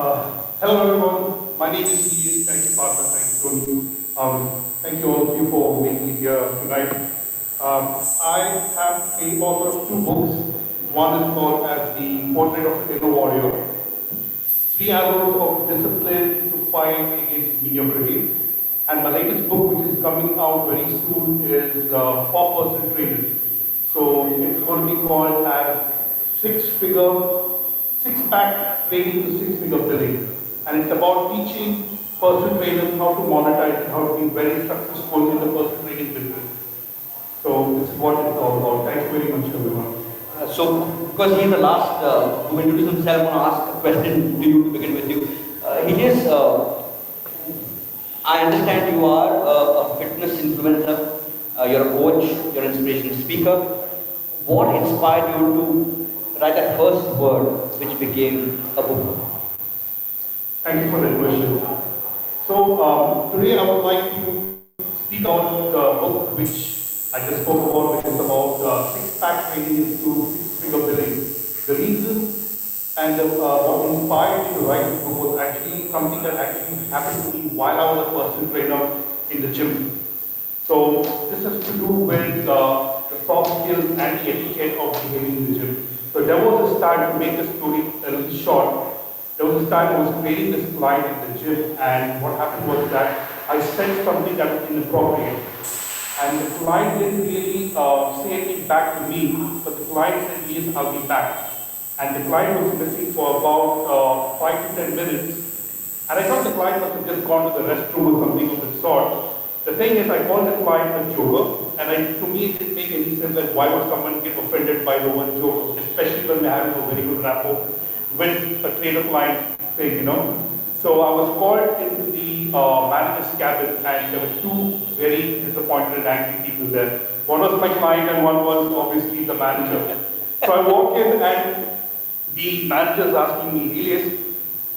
Hello everyone, my name is Steve. Thank you, partner. Thank you, Tony. Thank you all of you for making it here tonight. I have a author of two books. One is called as The Portrait of an Inner Warrior, Three Arrows of Discipline to Fight Against Mediocrity. And my latest book, which is coming out very soon, is 4% Trainers. So it's going to be called as six-pack training to six-figure billing. And it's about teaching personal trainers how to monetize and how to be very successful in the personal training business. So this is what it's all about. Thank you very much, everyone. Because he is the last who introduced himself, I want to ask a question to you to begin with you. He is, I understand you are a fitness influencer, you're a coach, you're an inspirational speaker. What inspired you to write that first word which became a book? Thank you for that question. So today I would like to speak about the book which I just spoke about, which is about six-pack training to six-figure billing. The reason and what inspired me to write this book was actually something that actually happened to me while I was a personal trainer in the gym. So this has to do with the soft skills and the etiquette of behaving in the gym. So there was this time, to make the story a little short, there was this time I was training this client in the gym, and what happened was that I said something that was inappropriate. And the client didn't really say anything back to me, but the client said, yes, I'll be back. And the client was missing for about 5 to 10 minutes. And I thought the client must have just gone to the restroom or something of the sort. The thing is, I called the client a joker, and to me it didn't make any sense that why would someone get offended by the one joke, especially when they're having a very good rapport with a trainer-client thing. So I was called into the manager's cabin, and there were two very disappointed and angry people there. One was my client, and one was obviously the manager. So I walk in, and the manager is asking me, Elias,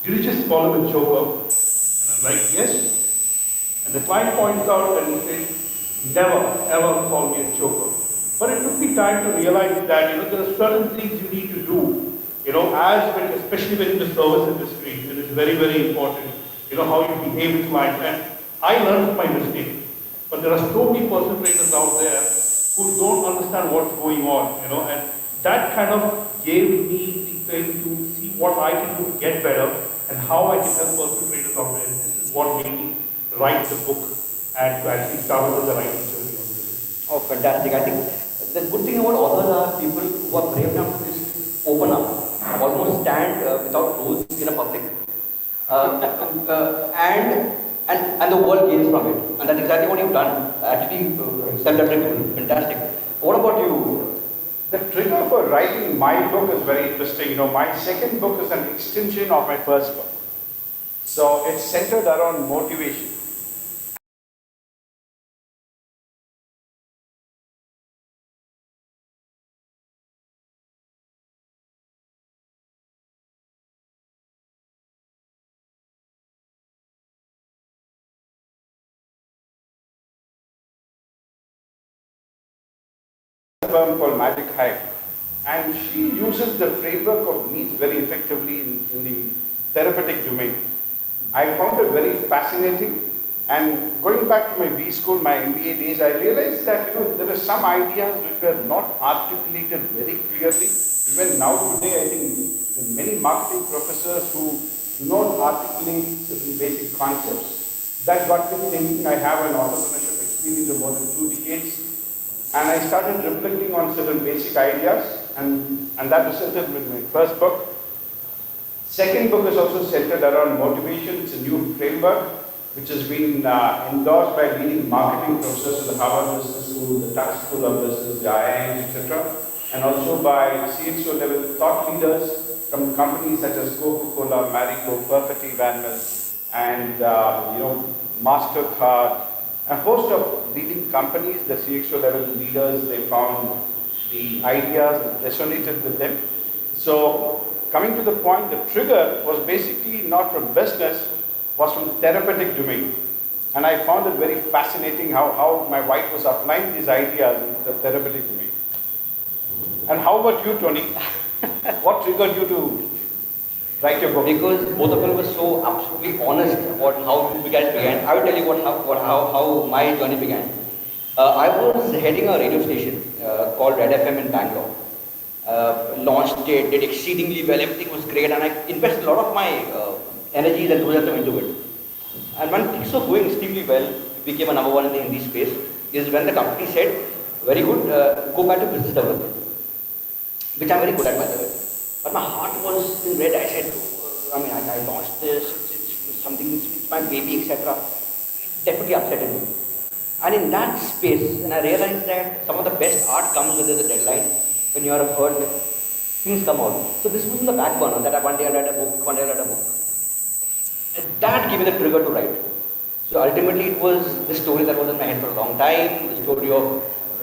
did you just call him a joker? And I'm like, yes. And the client points out and he says, never, ever call me a joker. But it took me time to realize that, there are certain things you need to do, especially when in the service industry, it is very, very important, how you behave with clients. And I learned from my mistake. But there are so many personal trainers out there who don't understand what's going on, and that kind of gave me the thing to see what I can do to get better and how I can help personal trainers out there. And this is what made me write the book and to actually start with the writing journey on this. Oh, fantastic. I think the good thing about authors are people who are brave enough to just open up, almost stand without clothes in a public. And the world gains from it. And that's exactly what you've done. Actually, self-replicable. Fantastic. What about you? The trigger for writing my book is very interesting. My second book is an extension of my first book. So it's centered around motivation. A firm called Magic Hype, and she uses the framework of needs very effectively in the therapeutic domain. I found it very fascinating, and going back to my B school, my MBA days, I realized that there are some ideas which were not articulated very clearly. Even now today, I think there are many marketing professors who do not articulate certain basic concepts. That got me thinking. I have an entrepreneurship experience of more than 2 decades. And I started reflecting on certain basic ideas, and that resulted in my first book. Second book is also centered around motivation. It's a new framework which has been endorsed by leading marketing professors at the Harvard Business School, the Tufts School of Business, the IIMs, etc., and also by CXO level thought leaders from companies such as Coca-Cola, Marico, Perfect Evanwell, and MasterCard. A host of leading companies, the CXO level leaders, they found the ideas that resonated with them. So, coming to the point, the trigger was basically not from business, was from therapeutic domain. And I found it very fascinating how my wife was applying these ideas in the therapeutic domain. And how about you, Tony? What triggered you to write your book? Because both of them were so absolutely honest about how you guys began. I will tell you how my journey began. I was heading a radio station called Red FM in Bangalore. Launched it, did exceedingly well, everything was great, and I invested a lot of my energies and enthusiasm into it. And when things were going extremely well, became a number one in the Hindi space, is when the company said, very good, go back to business development, which I'm very good at, by the way. But my heart was in red. I said, I launched this, it's something, it's my baby, etc. It definitely upset me. And in that space, and I realized that some of the best art comes when there's a deadline, when you are hurt, things come out. So this was in the back burner, that one day I read a book, one day I read a book. And that gave me the trigger to write. So ultimately it was the story that was in my head for a long time, the story of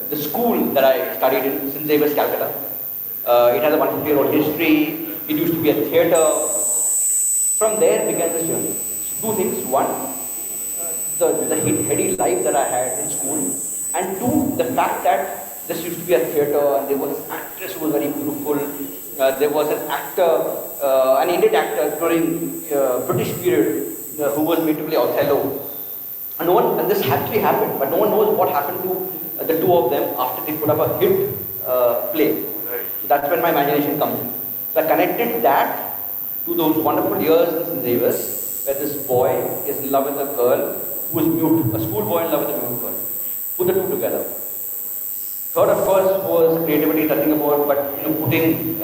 the school that I studied in, St. Xavier's, Calcutta. It has a 150-year-old history. It used to be a theatre. From there began this journey. So two things. One, the heady life that I had in school. And two, the fact that this used to be a theatre and there was an actress who was very beautiful. There was an actor, an Indian actor during British period who was made to play Othello. And this actually happened, but no one knows what happened to the two of them after they put up a hit play. So that's when my imagination comes in. So I connected that to those wonderful years in St. Xavier's, where this boy is in love with a girl who is mute, a schoolboy in love with a mute girl. Put the two together. Third, of course, was creativity, nothing about, but putting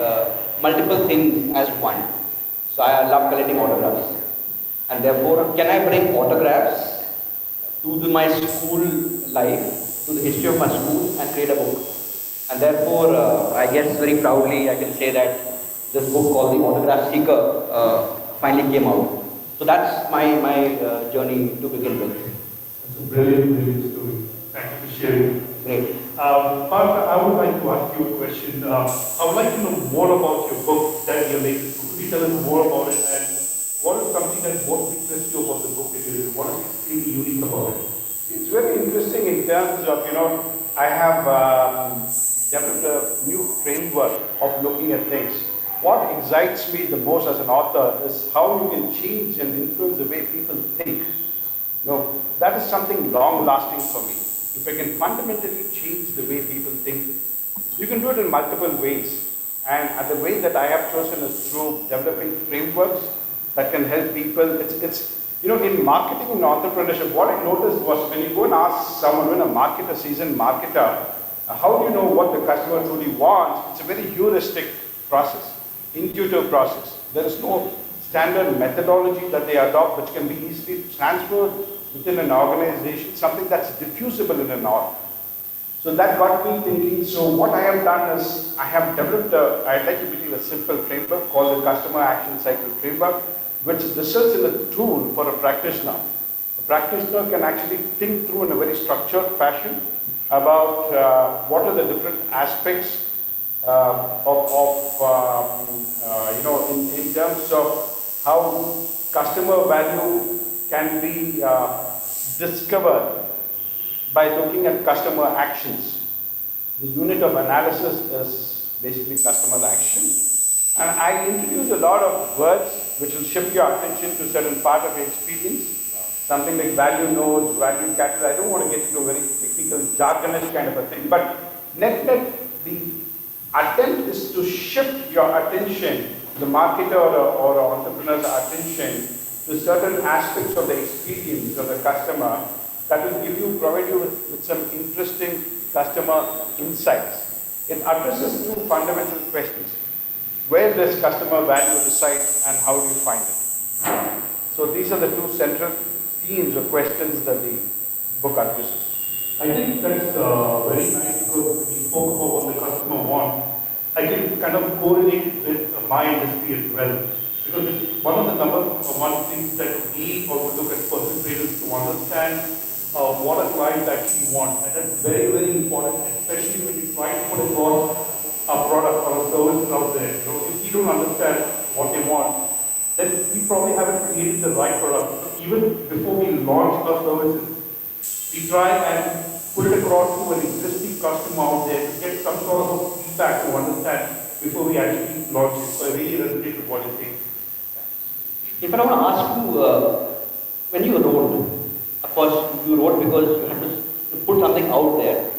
multiple things as one. So I love collecting autographs. And therefore, can I bring autographs to my school life, to the history of my school, and create a book? And therefore, I guess very proudly, I can say that this book called The Autograph Seeker finally came out. So that's my journey to begin with. It's a brilliant story. Thank you for sharing. Great. Parth, I would like to ask you a question. I would like to know more about your book that you're making. Could you tell us more about it, and what is something that most interests you about the book that you're doing? What is extremely unique about it? It's very interesting in terms of, I have developed a new framework of looking at things. What excites me the most as an author is how you can change and influence the way people think. That is something long lasting for me. If I can fundamentally change the way people think, you can do it in multiple ways. And the way that I have chosen is through developing frameworks that can help people. It's in marketing and entrepreneurship, what I noticed was when you go and ask someone, when a marketer, seasoned marketer, how do you know what the customer truly wants? It's a very heuristic process, intuitive process. There is no standard methodology that they adopt which can be easily transferred within an organization, something that's diffusible in an org. So that got me thinking, so what I have done is, I have developed I'd like to believe a simple framework called the Customer Action Cycle Framework, which results in a tool for a practitioner. A practitioner can actually think through in a very structured fashion about what are the different aspects in terms of how customer value can be discovered by looking at customer actions. The unit of analysis is basically customer action. And I introduce a lot of words which will shift your attention to a certain part of your experience. Something like value nodes, value catalyst. I don't want to get into a very technical, jargonish kind of a thing. But net, the attempt is to shift your attention, the marketer or entrepreneur's attention, to certain aspects of the experience of the customer that will provide you with some interesting customer insights. It addresses two fundamental questions. Where does customer value reside and how do you find it? So these are the two central themes or questions that the book addresses. I think that's very nice because when you spoke about what the customer wants, I can kind of correlate with my industry as well. Because it's one of the number one things that we also look at personal trainers to understand what a client actually wants. And that's very, very important, especially when you try to put across a product or a service out there. So if you don't understand what they want, then we probably haven't created the right product. So even before we launch our services, we try and put it across to an existing customer out there to get some sort of feedback to understand before we actually launch it. So I really resonate with what you're saying. In fact, I want to ask you, when you wrote, of course, you wrote because you had to put something out there.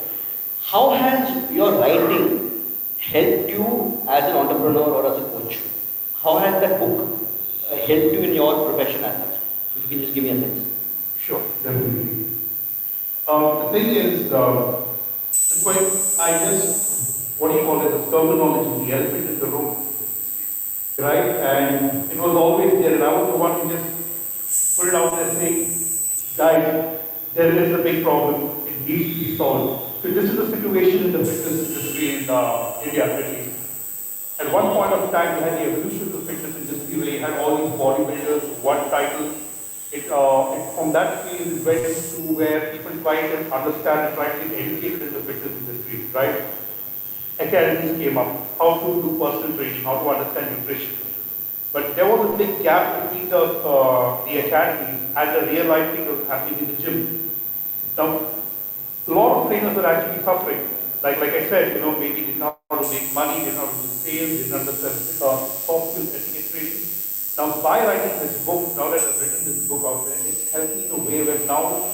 How has your writing helped you as an entrepreneur or as a coach? How has that book helped you in your profession as such? If you can just give me a sense. Sure, definitely. The thing is, the question, I just, what do you call it, the terminology, the elephant in the room, right? And it was always there, and I was the one who just put it out there saying, guys, there is a big problem, it needs to be solved. So this is the situation in the fitness industry in India, at least. At one point of time, we had the evolution of the fitness industry where you had all these bodybuilders, one title. From that phase, it went to where people try to understand and try to get educated in the fitness industry, right? Academies came up, how to do personal training, how to understand nutrition. But there was a big gap between the academies and the real life thing that was happening in the gym. Now, a lot of trainers are actually suffering. Like I said, maybe did not know how to make money, did not know how to do sales, did not understand soft skills, etiquette training. Now, by writing this book, now that I've written this book out there, it's helped me in a way where now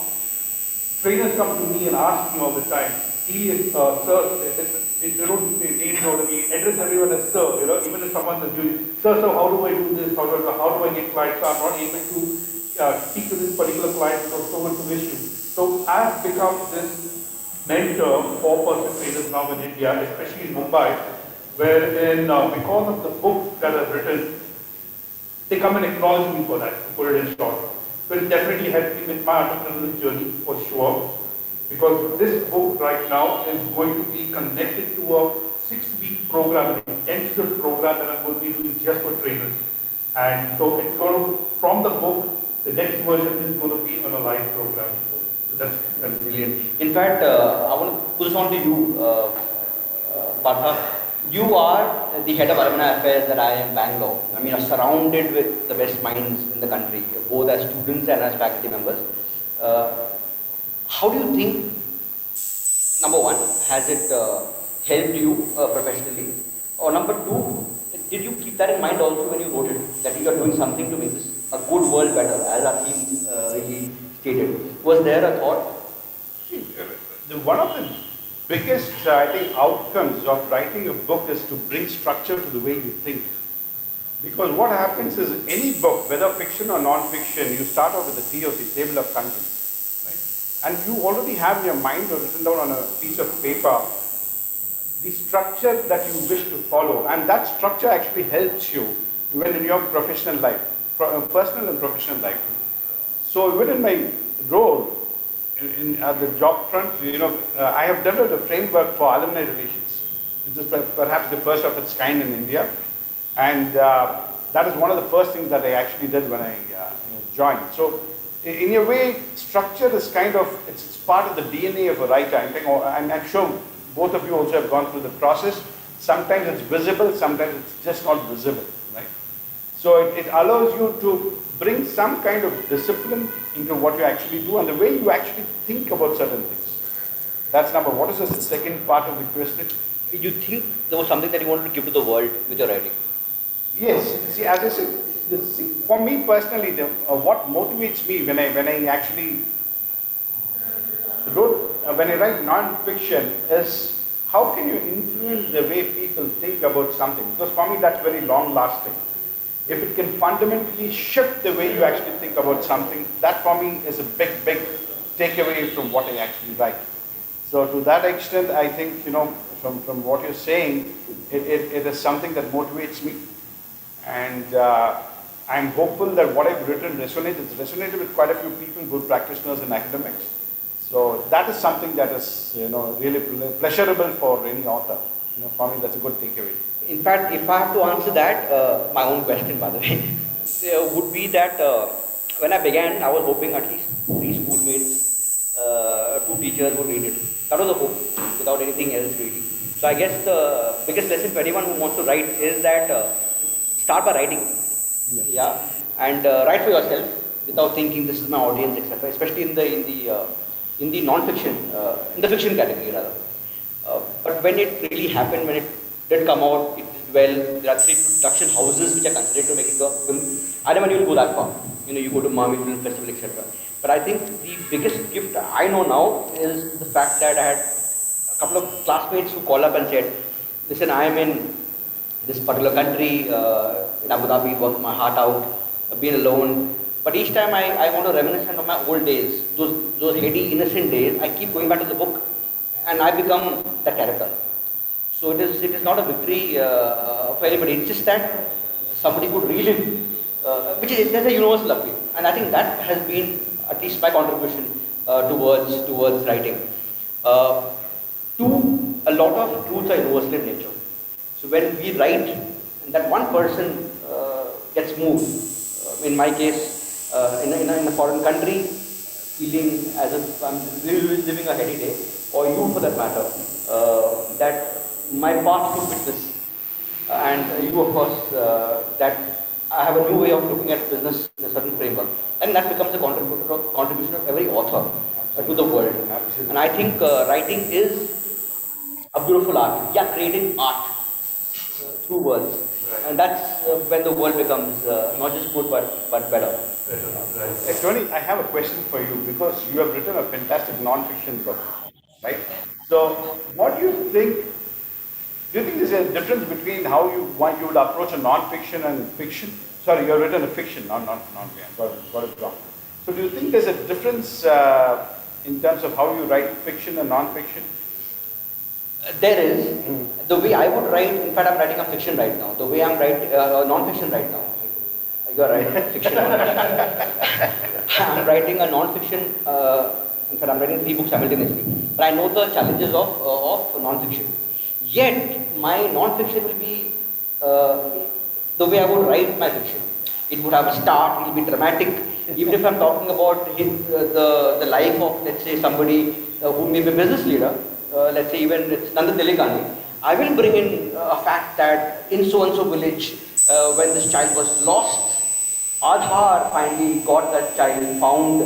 trainers come to me and ask me all the time, sir, they don't say names or they address everyone as sir, even if someone is doing, sir, how do I do this, how do I get clients, so I'm not able to speak to this particular client because so much of issue. So I've become this mentor for personal trainers now in India, especially in Mumbai, wherein because of the book that I've written, they come and acknowledge me for that, to put it in short. But it definitely helped me with my entrepreneurial journey, for sure. Because this book right now is going to be connected to a 6-week program, an intensive program that I'm going to be doing just for trainers. And so it's going to, from the book, the next version is going to be on a live program. So that's Brilliant. In fact, I want to put this on to you, Partha. You are the head of alumni affairs at IIM Bangalore. I mean, you're surrounded with the best minds in the country, both as students and as faculty members. How do you think, number one, has it helped you professionally? Or number two, did you keep that in mind also when you wrote it, that you are doing something to make this a good world better, as our team really stated? Was there a thought? See, one of the biggest, I think, outcomes of writing a book is to bring structure to the way you think. Because what happens is any book, whether fiction or non-fiction, you start off with a TOC, table of contents, right? And you already have in your mind or written down on a piece of paper the structure that you wish to follow. And that structure actually helps you when in your professional life, personal and professional life. So within my role, at the job front, I have developed a framework for alumni relations, which is perhaps the first of its kind in India. And that is one of the first things that I actually did when I joined. So in a way, structure is kind of, it's part of the DNA of a writer. I'm sure both of you also have gone through the process. Sometimes it's visible, sometimes it's just not visible, right? So it allows you to bring some kind of discipline into what you actually do and the way you actually think about certain things. That's number one. What is the second part of the question? You think there was something that you wanted to give to the world with your writing? Yes. See, as I said, for me personally, what motivates me when I actually when I write non-fiction is how can you influence the way people think about something? Because for me, that's very long-lasting. If it can fundamentally shift the way you actually think about something, that for me is a big takeaway from what I actually write. So to that extent, I think, from what you're saying, it is something that motivates me. And I'm hopeful that what I've written resonates. It's resonated with quite a few people, both practitioners and academics. So that is something that is, really pleasurable for any author. For me, that's a good takeaway. In fact, if I have to answer that, my own question, by the way, would be that when I began, I was hoping at least 3 schoolmates, 2 teachers would read it. That was the hope, without anything else really. So I guess the biggest lesson for anyone who wants to write is that start by writing. Yes. Yeah, and write for yourself without thinking this is my audience, etc. Especially in the non-fiction, in the fiction category rather. But when it really happened, when it did come out, it did well. There are 3 production houses which are considered to make it a film. I never knew you go that far. You go to Mami Film Festival, etc. But I think the biggest gift I know now is the fact that I had a couple of classmates who called up and said, listen, I am in this particular country, in Abu Dhabi, working my heart out, being alone. But each time I want to reminisce of my old days, those heady, innocent days, I keep going back to the book and I become the character. So it is not a victory for anybody. It's just that somebody could relive, that's a universal appeal. And I think that has been at least my contribution towards writing. Two, a lot of truths are universal in nature. So when we write, and that one person gets moved, in my case, in a foreign country, feeling as if I'm living a heady day, or you for that matter, that my path to fitness, and you of course, that I have a new way of looking at business in a certain framework, and that becomes a contribution of every author to the world. Absolutely. And I think writing is a beautiful art. Yeah, creating art through words, and that's when the world becomes not just good but better. Tony, I have a question for you because you have written a fantastic non-fiction book, right? So, what do you think? Do you think there's a difference between how you would approach a non-fiction and fiction? Sorry, you have written a fiction, not non-fiction. Got it wrong. So, do you think there's a difference in terms of how you write fiction and non-fiction? There is. The way I would write, in fact I'm writing a fiction right now. The way I'm writing non-fiction right now. You're right, fiction. I'm writing a non-fiction, in fact I'm writing 3 books simultaneously. But I know the challenges of non-fiction. Yet, my non-fiction will be the way I would write my fiction. It would have a start, it will be dramatic. Even if I'm talking about the life of, let's say, somebody who may be a business leader, let's say even it's Nandan Delikani, I will bring in a fact that in so-and-so village, when this child was lost, Aadhaar finally got that child found,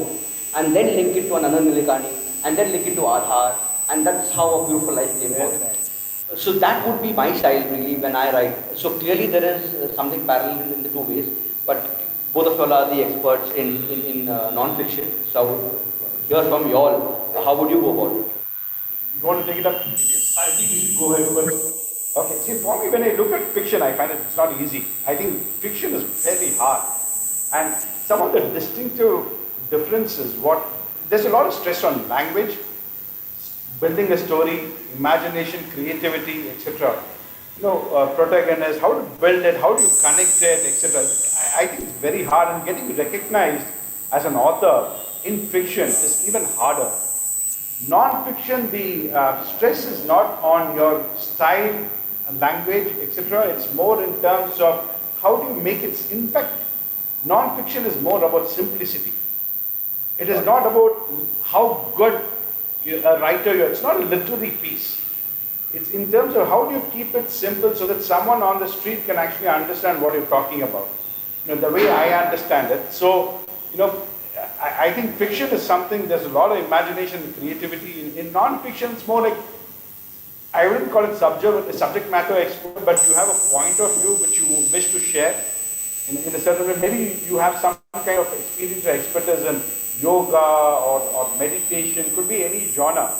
and then link it to Nandan Delikani, and then link it to Aadhaar, and that's how a beautiful life came out. So that would be my style really when I write. So clearly there is something parallel in the 2 ways, but both of you all are the experts in non-fiction. So I would hear from you all, how would you go about it? You want to take it up? I think you should go ahead first. Okay, see, for me, when I look at fiction, I find it's not easy. I think fiction is very hard. And some of the distinctive differences, there's a lot of stress on language, building a story, imagination, creativity, etc. Protagonist, how to build it, how do you connect it, etc. I think it's very hard, and getting recognized as an author in fiction is even harder. Non-fiction, the stress is not on your style, language, etc. It's more in terms of how do you make its impact. Non-fiction is more about simplicity. It is not about how good a writer you are. It's not a literary piece. It's in terms of how do you keep it simple so that someone on the street can actually understand what you're talking about. The way I understand it. So, I think fiction is something, there's a lot of imagination and creativity. In non-fiction, it's more like, I wouldn't call it subject matter expert, but you have a point of view which you wish to share in a certain way. Maybe you have some kind of experience or expertise in yoga or meditation, could be any genre,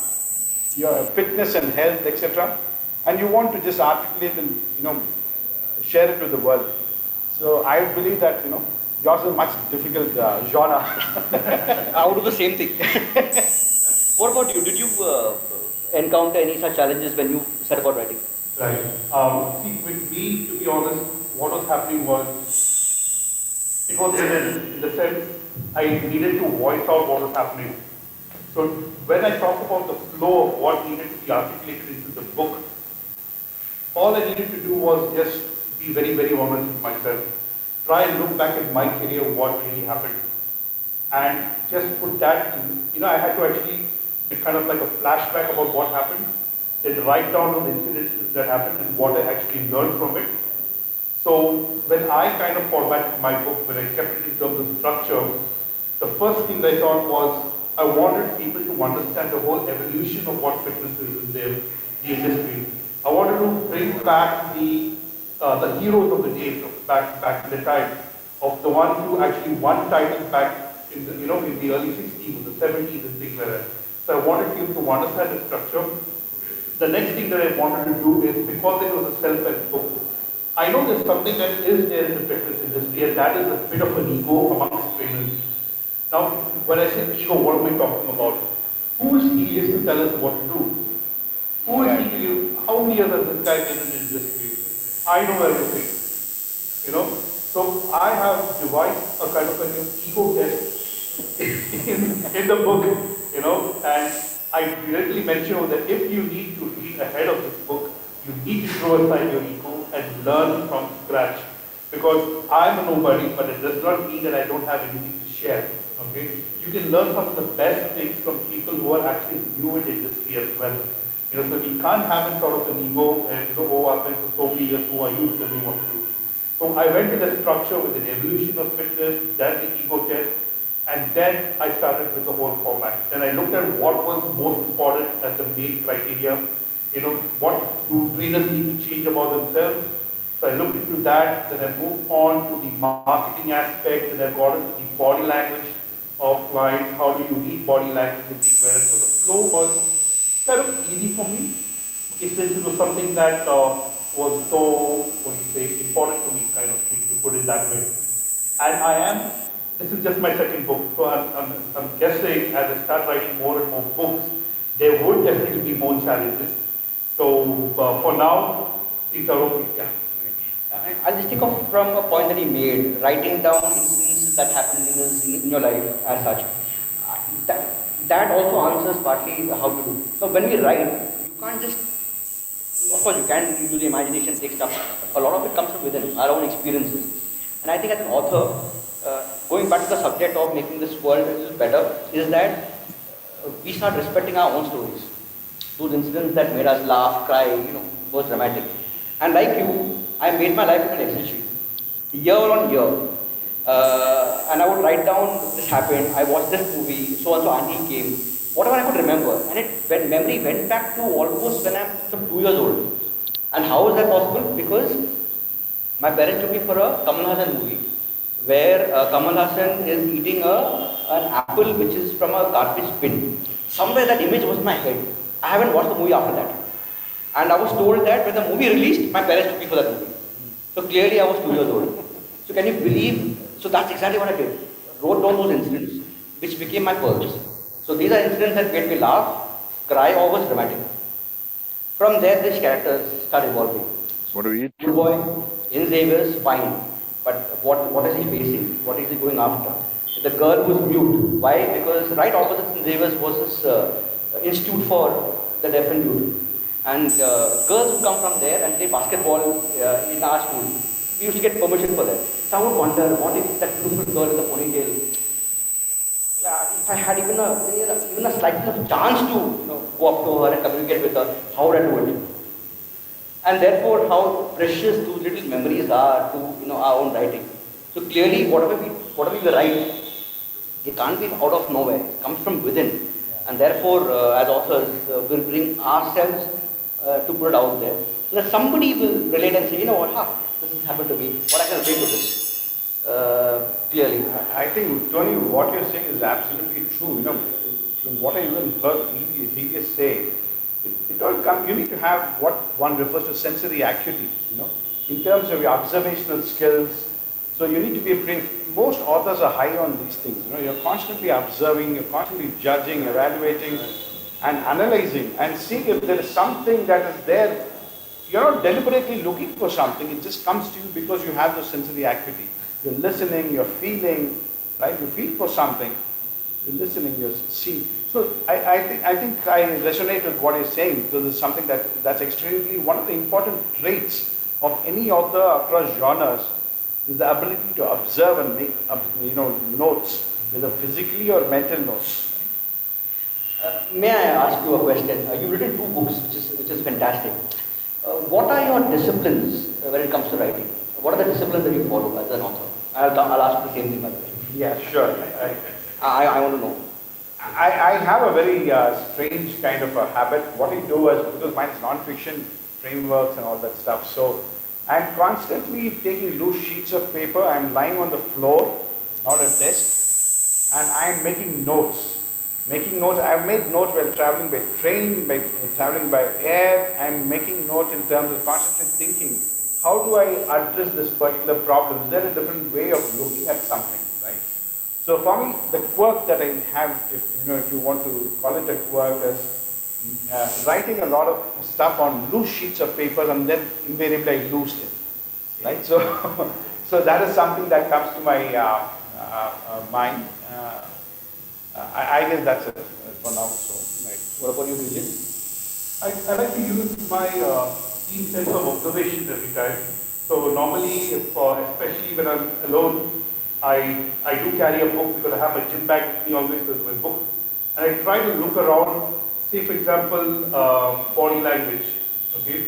your fitness and health, etc. And you want to just articulate and, share it with the world. So I believe that, yours is a much difficult genre. I would do the same thing. What about you? Did you encounter any such challenges when you set about writing? Right. See, with me, to be honest, what was happening was, it was in the sense I needed to voice out what was happening. So when I talk about the flow of what needed to be articulated into the book, all I needed to do was just be very, very honest with myself. Try and look back at my career, what really happened. And just put that in, I had to actually kind of like a flashback about what happened, then write down those incidents that happened and what I actually learned from it. So when I kind of formatted my book, when I kept it in terms of structure, the first thing I thought was, I wanted people to understand the whole evolution of what fitness is in the industry. I wanted to bring back the the heroes of the day from back in the time, of the ones who actually won titles back in the, in the early 60s, the 70s and things like that. So I wanted you to understand the structure. The next thing that I wanted to do is, because it was a self-help book, I know there's something that is there in the fitness industry, and that is a bit of an ego amongst trainers. Now, when I say ego, what am I talking about? Who is he to tell us what to do? Who is he to you? How many years has this guy been in the industry? I know everything. So I have devised a kind of an ego test in the book, and I directly mention that if you need to read ahead of this book, you need to throw aside your ego and learn from scratch. Because I'm a nobody, but it does not mean that I don't have anything to share. Okay? You can learn some of the best things from people who are actually new in the industry as well. So we can't have it sort of an ego and oh, I've been for so many years, who are you to tell me what to do? So I went to the structure with an evolution of fitness, then the ego test, and then I started with the whole format. Then I looked at what was most important as the main criteria. What do trainers need to change about themselves? So I looked into that, then I moved on to the marketing aspect, and I got into the body language of clients, how do you read body language and things like that. So the flow was kind of easy for me. Since it was something that was so, important to me, kind of thing, to put it that way. And this is just my second book, so I'm guessing as I start writing more and more books, there would definitely be more challenges. So for now, things are okay. Yeah. I'll just take off from a point that he made, writing down instances that happened in your life as such. That, that also answers partly how to do. So when we write, you can't just, of course you can use the imagination, take stuff. A lot of it comes from within, our own experiences. And I think as an author, going back to the subject of making this world a little better, is that we start respecting our own stories. Those incidents that made us laugh, cry, was dramatic. And like you, I made my life into an Excel sheet, year on year. And I would write down, this happened, I watched this movie, so and so auntie came, whatever I could remember. And when memory went back to almost when I'm some 2 years old. And how is that possible? Because my parents took me for a Kamal Hassan movie, where Kamal Hassan is eating an apple which is from a garbage bin. Somewhere that image was in my head. I haven't watched the movie after that. And I was told that when the movie released, my parents took me for that movie. So clearly I was 2 years old. So can you believe? So that's exactly what I did. Wrote down those incidents, which became my pearls. So these are incidents that made me laugh, cry, or was dramatic. From there, these characters start evolving. What do we eat? Good boy, in Xavier's fine. But what is he facing? What is he going after? The girl who's mute. Why? Because right opposite in Xavier's was this institute for the deaf and mute. And girls would come from there and play basketball in our school. We used to get permission for that. So I would wonder, what if that beautiful girl with the ponytail, if I had even a slight chance to go up to her and communicate with her, how would I do it? And therefore, how precious those little memories are to our own writing. So clearly, whatever we write, it can't be out of nowhere. It comes from within, and therefore, as authors, we'll bring ourselves to put it out there, so that somebody will relate and say, this has happened to me. What I can relate to this. Clearly, I think, Tony, what you're saying is absolutely true. From what I even heard Helios say, it all comes, you need to have what one refers to sensory acuity, in terms of your observational skills. So you need to be most authors are high on these things. You're constantly observing, you're constantly judging, evaluating, and analyzing, and seeing if there is something that is there. You're not deliberately looking for something, it just comes to you because you have the sensory acuity. You're listening, you're feeling, right? You feel for something, you're listening, you're seeing. So I think I resonate with what you're saying, because it's something that's extremely, one of the important traits of any author across genres is the ability to observe and make notes, whether physically or mental notes. May I ask you a question? You've written 2 books, which is fantastic. What are your disciplines when it comes to writing? What are the disciplines that you follow as an author? I'll ask the same thing, by the way. Yeah, sure. I want to know. I have a very strange kind of a habit. What I do is, because mine is non-fiction frameworks and all that stuff, so I'm constantly taking loose sheets of paper. I'm lying on the floor, not a desk, and I'm making notes. Making notes. I've made notes while traveling by train, by traveling by air. I'm making notes in terms of constantly thinking, how do I address this particular problem? Is there a different way of looking at something, right? So for me, the quirk that I have, if you want to call it a quirk, is writing a lot of stuff on loose sheets of papers, and then invariably I lose it, right? So, so that is something that comes to my mind. I guess that's it for now. So, Right. What about you, Vijay? I like to use my keen sense of observation every time. So normally, especially when I'm alone, I do carry a book because I have my gym bag with me always with my book. And I try to look around, say for example, body language. Okay.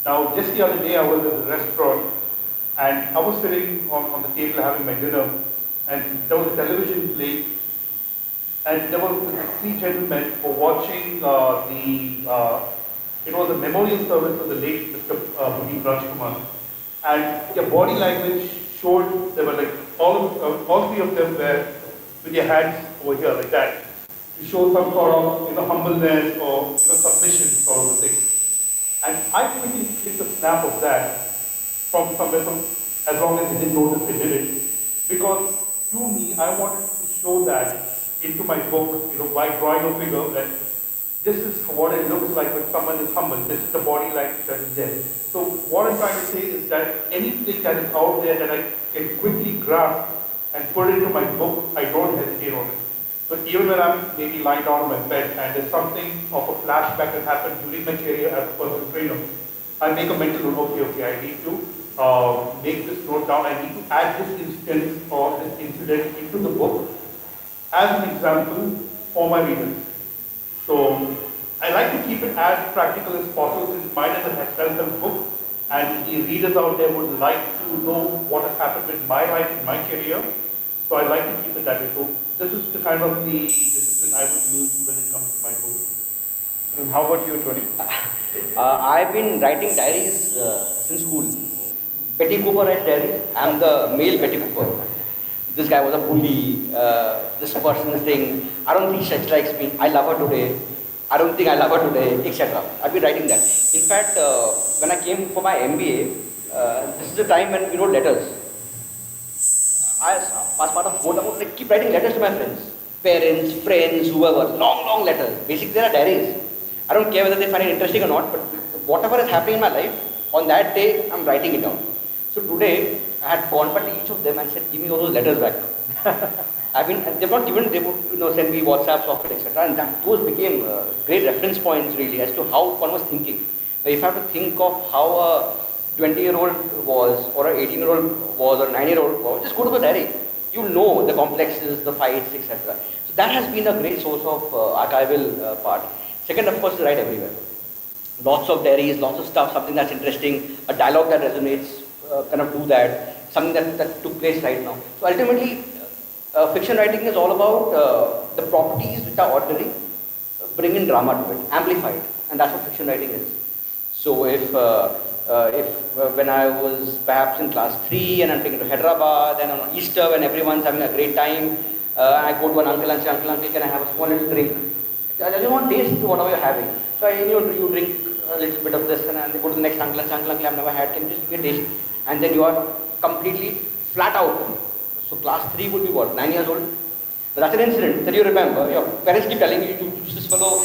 Now, just the other day I was at a restaurant and I was sitting on the table having my dinner and there was a television playing and there were three gentlemen who were watching it was a memorial service for the late Mr. IBrowse. And their body language showed, they were like, all three of them were with their hands over here like that, to show some sort of, humbleness or, submission sort of a thing. And I quickly clicked a snap of that from somewhere, as long as they didn't notice they did it. Because to me, I wanted to show that into my book, by drawing a figure that this is what it looks like when someone is humble. This is the body language that is there. So what I'm trying to say is that anything that is out there that I can quickly grasp and put into my book, I don't hesitate on it. So even when I'm maybe lying down on my bed and there's something of a flashback that happened during my career as a personal trainer, I make a mental note, okay, I need to make this note down, I need to add this instance or this incident into the book as an example for my readers. So I like to keep it as practical as possible since mine is a self-help book and the readers out there would like to know what has happened with my life in my career. So I like to keep it that way. So this is the kind of the discipline I would use when it comes to my book. and how about you, Tony? I've been writing diaries since school. Betty Cooper writes diaries. I'm the male Betty Cooper. This guy was a bully. This person is saying, I don't think she likes me. I love her today. I don't think I love her today, etc. I've been writing that. In fact, when I came for my MBA, this is the time when we wrote letters. As part of board, I would keep writing letters to my friends, parents, friends, whoever. Long, long letters. Basically, they are diaries. I don't care whether they find it interesting or not, but whatever is happening in my life, on that day, I'm writing it down. So today, I had gone back to each of them and said, give me all those letters back. They've not given, they would send me WhatsApps of it, etc. And those became great reference points really as to how one was thinking. Now, if I have to think of how a 20-year-old was, or an 18-year-old was, or a 9-year-old was, just go to the diary. You'll know the complexes, the fights, etc. So that has been a great source of archival part. Second, of course, is write everywhere. Lots of diaries, lots of stuff, something that's interesting, a dialogue that resonates, kind of do that, something that took place right now. So ultimately, fiction writing is all about the properties which are ordinary, bring in drama to it, amplify it, and that's what fiction writing is. So if when I was perhaps in class 3 and I'm taken to Hyderabad and on Easter when everyone's having a great time, I go to an uncle and say, uncle, can I have a small little drink? I just want to taste whatever you're having. So you drink a little bit of this and then go to the next uncle and say, uncle, I've never had, can you just give me a taste? And then you are completely flat out. So class 3 would be what, 9 years old? So that's an incident that you remember. Your parents keep telling you, this fellow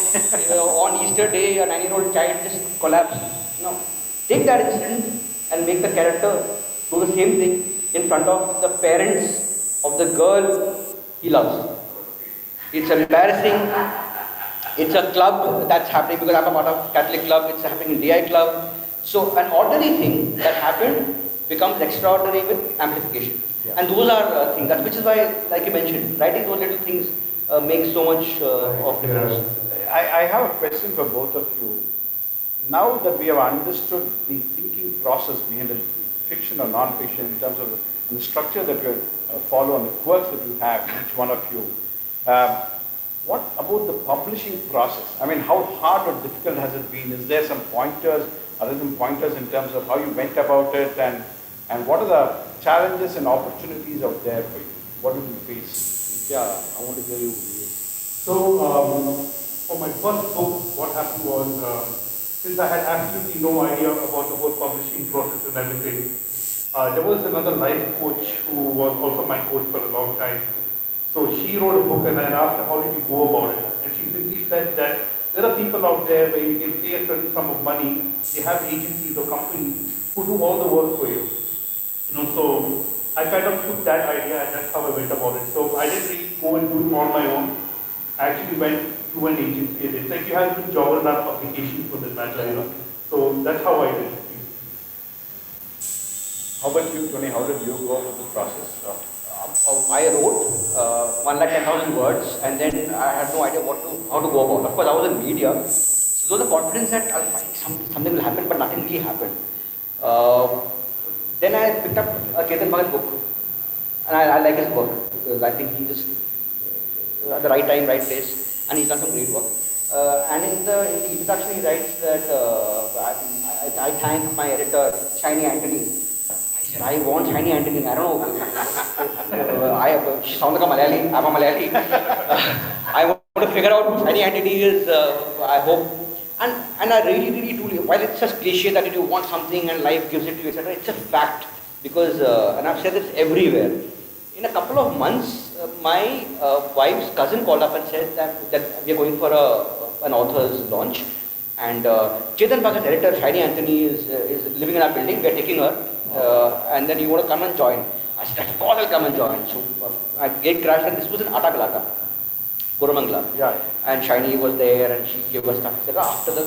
on Easter day, a 9-year-old child just collapsed. No. Take that incident and make the character do the same thing in front of the parents of the girl he loves. It's embarrassing. It's a club that's happening because I'm a part of Catholic club. It's happening in DI club. So an ordinary thing that happened becomes extraordinary with amplification. Yeah. And those are things, which is why, like you mentioned, writing those little things makes so much of difference. I have a question for both of you. Now that we have understood the thinking process behind the fiction or non-fiction in terms of the structure that you follow and the quirks that you have, each one of you, what about the publishing process? I mean, how hard or difficult has it been? Is there some pointers other than pointers in terms of how you went about it and what are the challenges and opportunities out there for you? What did you face? Yeah, I want to hear you. So, for my first book, what happened was, since I had absolutely no idea about the whole publishing process and everything, there was another life coach who was also my coach for a long time. So she wrote a book and I asked her, how did you go about it? And she simply said that there are people out there where you can pay a certain sum of money, they have agencies or companies who do all the work for you. So I kind of took that idea and that's how I went about it. So I didn't really go and do it on my own. I actually went to an agency and it's like you have to job enough applications for this matter. So that's how I did it. How about you, Tony? How did you go through the process? I wrote 1,10,000 words, and then I had no idea how to go about. Of course, I was in media, so the confidence that I'll find something will happen, but nothing really happened. Then I picked up a Chetan Bhagat book, and I like his work because I think he just at the right time, right place, and he's done some great work. And in the introduction, he writes that I thank my editor, Shiny Anthony. I said, I want Shiny Anthony. I don't know. She sounds like a Malayali. I'm a Malayali. I want to figure out who Shiny Anthony is. I hope. And I really, really, truly, while it's just cliche that you want something and life gives it to you, etc., it's a fact. Because, and I've said this everywhere. In a couple of months, my wife's cousin called up and said that we are going for an author's launch. And Chetan Bhagat's editor, Shiny Anthony, is living in our building. We are taking her. And then you want to come and join. I said, of course I'll come and join. So I gate crashed, and this was in Atakalaka, Koromangala. Yeah. And Shiny was there, and she gave us stuff, etc. After the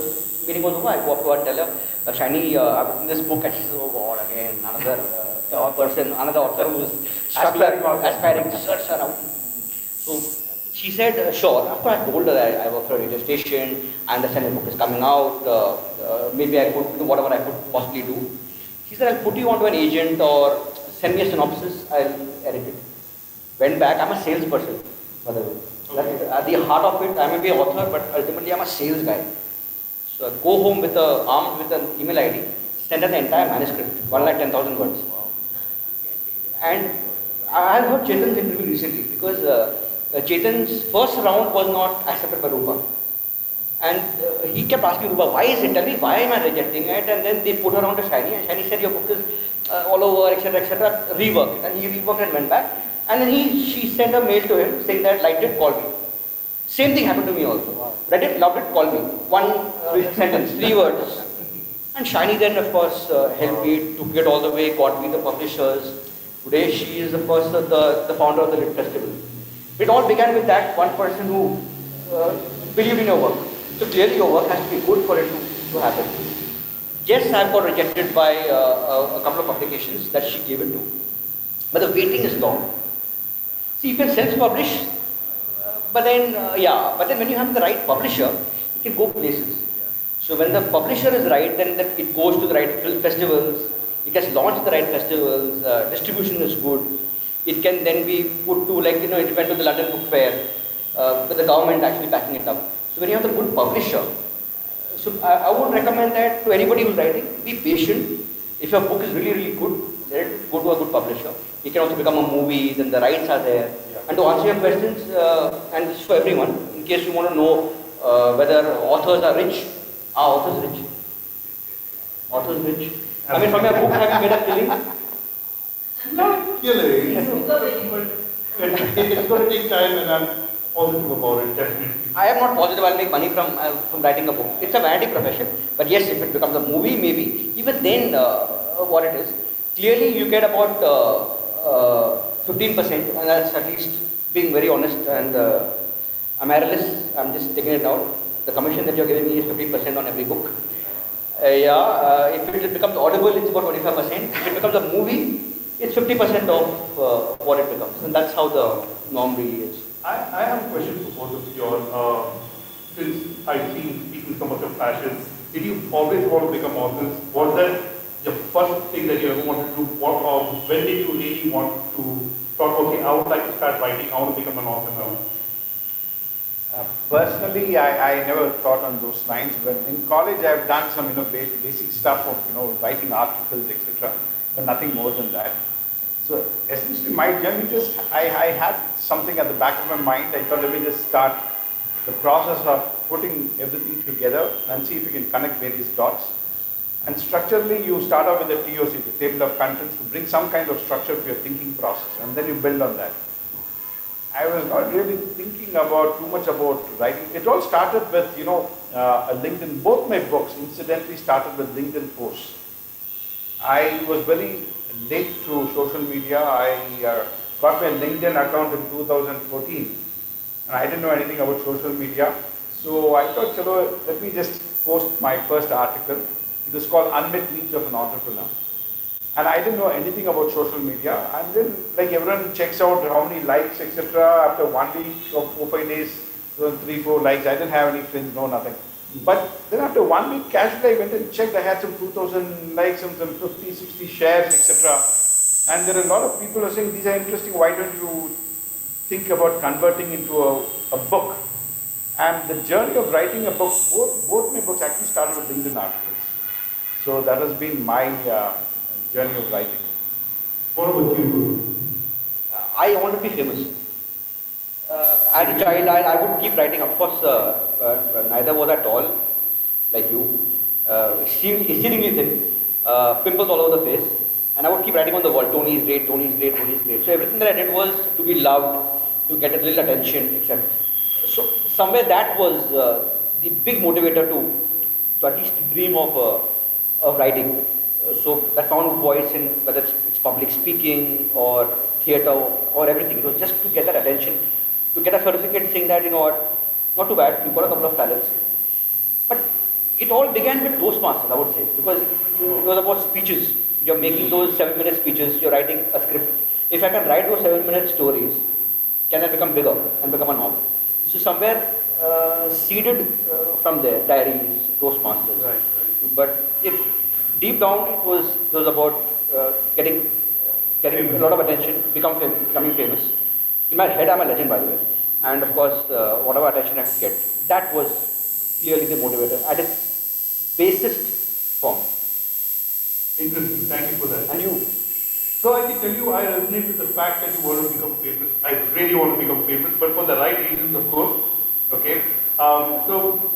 meeting was over, I go up to her and tell her, Shiny, I've written this book, and she says, oh God, again, another person, another author who's aspiring to search around. So she said, sure. Of course, I told her that I work for a radio station, I understand the book is coming out, maybe I could do whatever I could possibly do. She said, I'll put you onto an agent or send me a synopsis, I'll edit it. Went back, I'm a salesperson, by the way. Okay. At the heart of it, I may be an author, but ultimately I'm a sales guy. So I go home armed with an email ID, send her the entire manuscript, 1,10,000 words. Wow. And I heard Chetan's interview recently because Chetan's first round was not accepted by Rupa. And he kept asking Rupa, why is it? Tell me, why am I rejecting it? And then they put her on to Shiny, and Shiny said, your book is all over, etc., rework it. And he reworked and went back. And then she sent a mail to him saying that, liked it, call me. Same thing happened to me also. Wow. Read it, loved it, call me. One sentence, 3 words. And Shiny then, of course, helped me, took it all the way, got me the publishers. Today, she is, of course, the founder of the Lit Festival. It all began with that one person who believed in your work. So clearly, your work has to be good for it to happen. Yes, I got rejected by a couple of publications that she gave it to. But the waiting is long. See, you can self-publish, but then when you have the right publisher, you can go places. So when the publisher is right, then it goes to the right film festivals, it gets launched at the right festivals, distribution is good. It can then be put to, it went to the London Book Fair, with the government actually backing it up. So when you have the good publisher, so I would recommend that to anybody who's writing, be patient. If your book is really, really good, let it go to a good publisher. It can also become a movie, then the rights are there. Yeah. And to answer your questions, and this is for everyone, in case you want to know whether authors are rich, are authors rich? Authors rich? I mean, from your book, have you made a killing? Not killing. It's going to take time, and I'm positive about it, definitely. I am not positive I'll make money from writing a book. It's a vanity profession, but yes, if it becomes a movie, maybe. Even then, what it is, clearly you get about 15%, and that's at least being very honest and amaryllis. I'm just taking it out. The commission that you're giving me is 15% on every book. If it becomes audible, it's about 25%. If it becomes a movie, it's 50% of what it becomes, and that's how the norm really is. I have a question for both of you all. Since I've seen speaking some of your passions, did you always want to become authors? Was that the first thing that you ever wanted to do? When did you really want to thought, okay, I would like to start writing, I want to become an author now? Personally, I never thought on those lines. But in college, I've done some basic stuff of writing articles, etc. But nothing more than that. So essentially, my journey just I had something at the back of my mind. I thought, let me just start the process of putting everything together and see if we can connect various dots. And structurally, you start off with the TOC, the table of contents, to bring some kind of structure to your thinking process, and then you build on that. I was not really thinking about too much about writing. It all started with, a LinkedIn. Both my books, incidentally, started with LinkedIn posts. I was very late to social media. I got my LinkedIn account in 2014, and I didn't know anything about social media. So I thought, chalo, let me just post my first article. It was called Unmet Needs of an Entrepreneur. And I didn't know anything about social media. And then, like, everyone checks out how many likes, etc. After 1 week or 4-5 days, 3-4 likes. I didn't have any friends, no nothing. But then after 1 week, casually I went and checked. I had some 2,000 likes, some 50-60 shares, etc. And there are a lot of people who are saying, these are interesting. Why don't you think about converting into a book? And the journey of writing a book, both my books actually started with LinkedIn articles. So that has been my journey of writing. What about you? I want to be famous. As a child, I would keep writing. Of course, neither was at all like you. Exceedingly thin, pimples all over the face, and I would keep writing on the wall. Tony is great. Tony is great. Tony is great. So everything that I did was to be loved, to get a little attention, etc. So somewhere that was the big motivator to at least dream of writing. So that found voice in whether it's public speaking or theatre or everything. It was just to get that attention, to get a certificate saying that, what, not too bad, you've got a couple of talents. But it all began with Toastmasters, I would say, because it was about speeches. You're making those 7-minute speeches, you're writing a script. If I can write those 7-minute stories, can I become bigger and become a novel? So somewhere seeded from there, diaries, Toastmasters. Right. But deep down it was about getting a lot of attention, becoming famous. In my head, I'm a legend, by the way. And of course, whatever attention I could get, that was clearly the motivator at its basest form. Interesting. Thank you for that. And you? So I can tell you, I resonate with the fact that you want to become famous. I really want to become famous, but for the right reasons, of course. Okay. So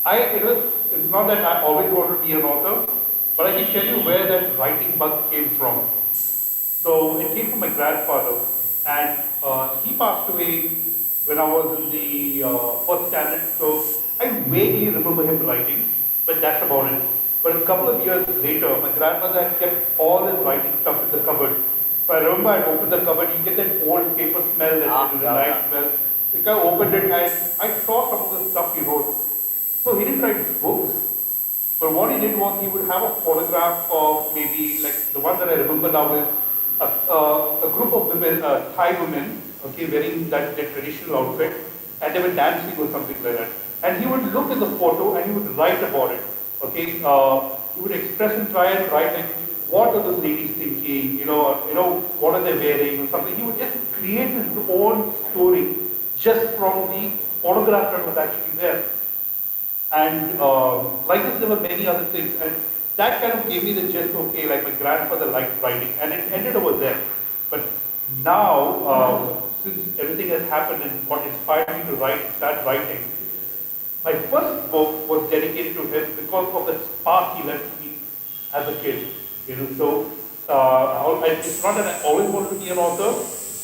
it's not that I always wanted to be an author, but I can tell you where that writing bug came from. So it came from my grandfather, and he passed away when I was in the first standard. So I vaguely remember him writing, but that's about it. But a couple of years later, my grandmother had kept all his writing stuff in the cupboard. So I remember I opened the cupboard, you get that old paper smell, that nice smell. So I opened it and I saw some of the stuff he wrote. So he didn't write books. But what he did was he would have a photograph of maybe, like the one that I remember now is a group of women, Thai women, okay, wearing that their traditional outfit, and they were dancing or something like that. And he would look at the photo and he would write about it. Okay, he would express and try and write like, what are those ladies thinking? What are they wearing or something. He would just create his own story just from the photograph that was actually there. And like this, there were many other things. And that kind of gave me the gist, okay, like my grandfather liked writing, and it ended over there. But now, since everything has happened and what inspired me to start writing, my first book was dedicated to him because of the spark he left me as a kid. So it's not that I always wanted to be an author,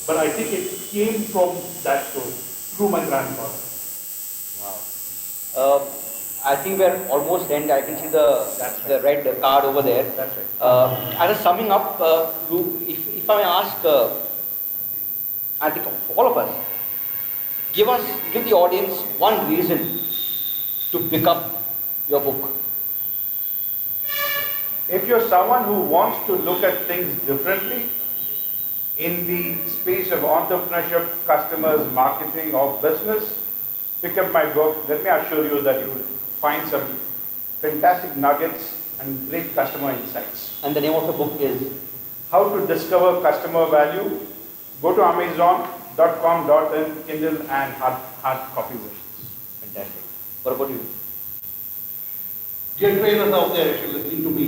but I think it came from that story, through my grandfather. Wow. I think we're almost end. I can see the red card over there. That's right. As a summing up, if I may ask, I think all of us, give the audience one reason to pick up your book. If you're someone who wants to look at things differently in the space of entrepreneurship, customers, marketing, or business, pick up my book. Let me assure you that you will find some fantastic nuggets and great customer insights. And the name of the book is? How to Discover Customer Value. Go to Amazon, .com.in, Kindle and hard copy versions. Fantastic. What about you? Dear trainers out there, if you're listening to me,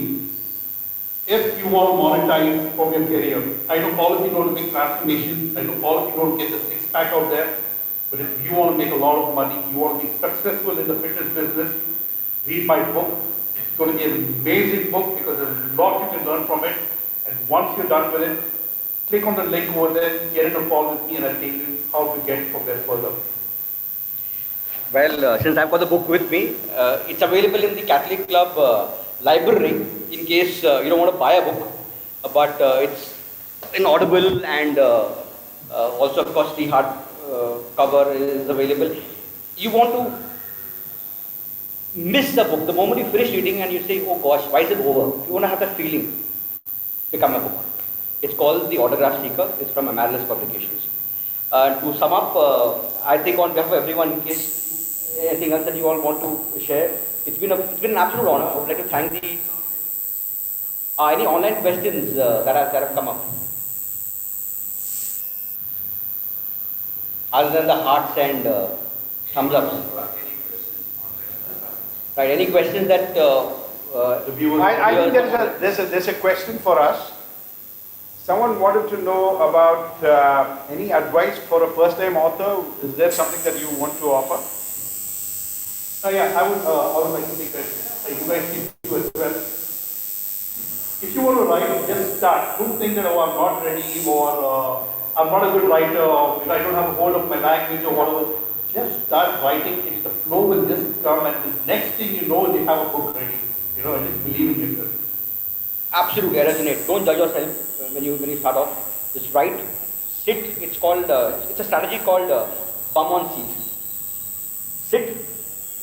if you want to monetize from your career, I know all of you want to make transformations, I know all of you want to get the six pack out there, but if you want to make a lot of money, you want to be successful in the fitness business, read my book. It's going to be an amazing book because there's a lot you can learn from it. And once you're done with it, click on the link over there, get in a call with me, and I'll tell you how to get from there further. Well, since I've got the book with me, it's available in the Catholic Club library in case you don't want to buy a book, but it's in Audible and also, of course, the hard cover is available. You want to miss the book. The moment you finish reading and you say, oh gosh, why is it over? You want to have that feeling, become a book. It's called The Autograph Seeker. It's from Amaryllis Publications. To sum up, I think on behalf of everyone, in case anything else that you all want to share, it's been an absolute honor. I would like to thank the any online questions that have come up, other than the hearts and thumbs ups. Right? Any questions that the viewers? I think there's a question for us. Someone wanted to know about any advice for a first-time author. Is there something that you want to offer? Yeah, I would like to take that. You guys can do as well. If you want to write, just start. Don't think that, oh, I'm not ready, or I'm not a good writer, or I don't have a hold of my language, or whatever. Just start writing. It's the flow will just come, and the next thing you know, you have a book ready. And just believe in yourself. Absolutely, I resonate. Don't judge yourself when you start off. Just write, sit. It's called. It's a strategy called bum on seat. Sit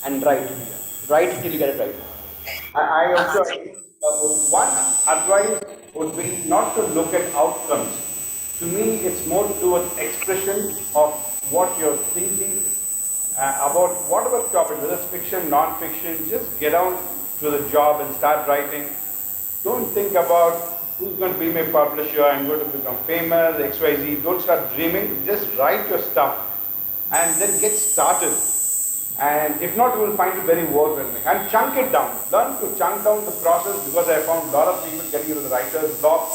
and write. Write till you get it right. I also one advice would be not to look at outcomes. To me, it's more towards expression of what you're thinking about whatever topic, whether it's fiction, non-fiction. Just get down to the job and start writing. Don't think about who's going to be my publisher, I'm going to become famous, XYZ. Don't start dreaming. Just write your stuff and then get started. And if not, you will find it very overwhelming. And chunk it down. Learn to chunk down the process, because I found a lot of people getting into the writer's block.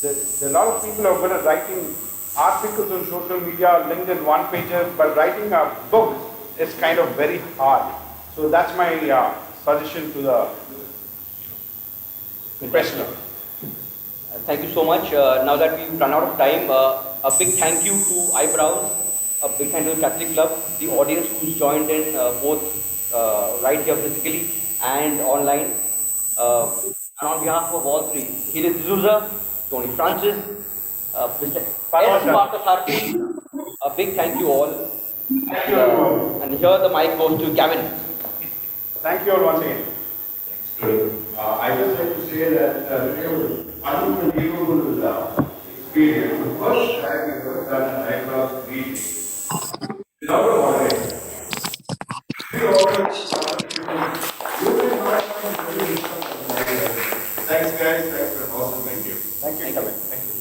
There are a lot of people who are good at writing articles on social media, LinkedIn one-pager, but writing a book is kind of very hard. So that's my suggestion to the questioner. Thank you so much. Now that we've run out of time, a big thank you to IBrowse, a big thank you to Catholic Club, the audience who's joined in both right here physically and online. And on behalf of all three, Hirit D'Souza, Tony Francis, Mr. S. Parthasarathy, a big thank you all. And here the mic goes to Gavin. Thank you all once again. I just like to say that it was unbelievable experience. The first time we ever done an eyebrows meeting without a moderator. We always Thanks guys, thanks for an awesome thank you. Thank you, Kevin. Thank you.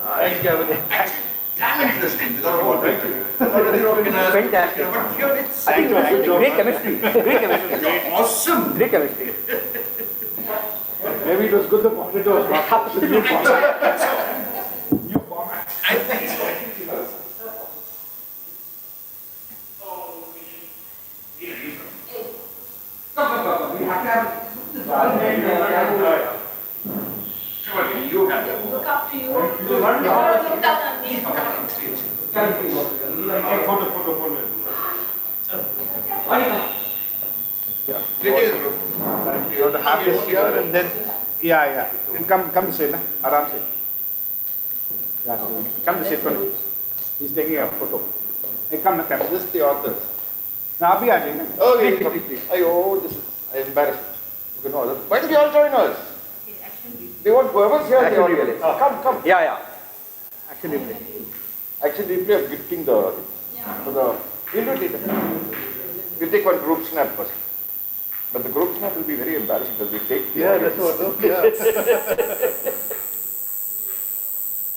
Thanks, Gavin. Damn interesting without a moderator. Fantastic. But here it's Great chemistry. Great chemistry. awesome. Great chemistry. Maybe it was good the monitor was not up to the new format. I think so. We have to have surely you have to Look up to you. Look up at me. Photo. Yeah. You have to have this here and then, yeah. And come this way, na? Aram se. Yeah, come this way, Tony. He's taking a photo. Hey, come, na, come. This is the authors. Now, abhi aa jayenge. Okay, Please. oh, this is embarrassing. Okay, no, why don't you all join us? They want whoever's here in the audience. Come. Yeah. Action replay. Action replay of gifting the, for the, we'll do it later. We'll take one group snap first. But the group chat will be very embarrassing because we take the Yeah, audio. that's what,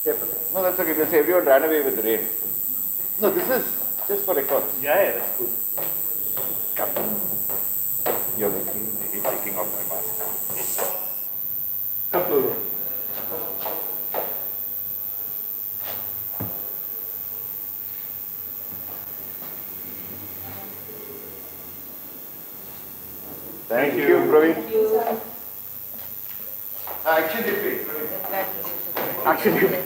yeah. No, that's okay. We'll say everyone ran away with the rain. No, this is just for records. Yeah, that's good. You're making me hate taking off my mask. Couple. Thank you, Praveen. Action repeat. Actually,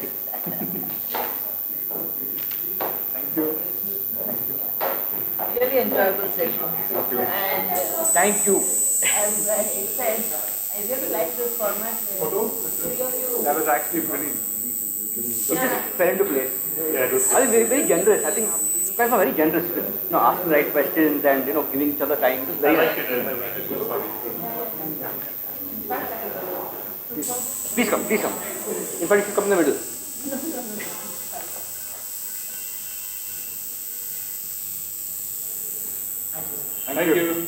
Really enjoyable session. And Thank you. as I said, I really like this format. Three of you. That was actually pretty Yeah. Fell into place. Yeah, it was I was very, very generous. I think you guys are very generous with asking the right questions and giving each other time. It was I very like nice. it. I like it. Good fun. Please come, please come. In fact, you come in the middle. Thank you.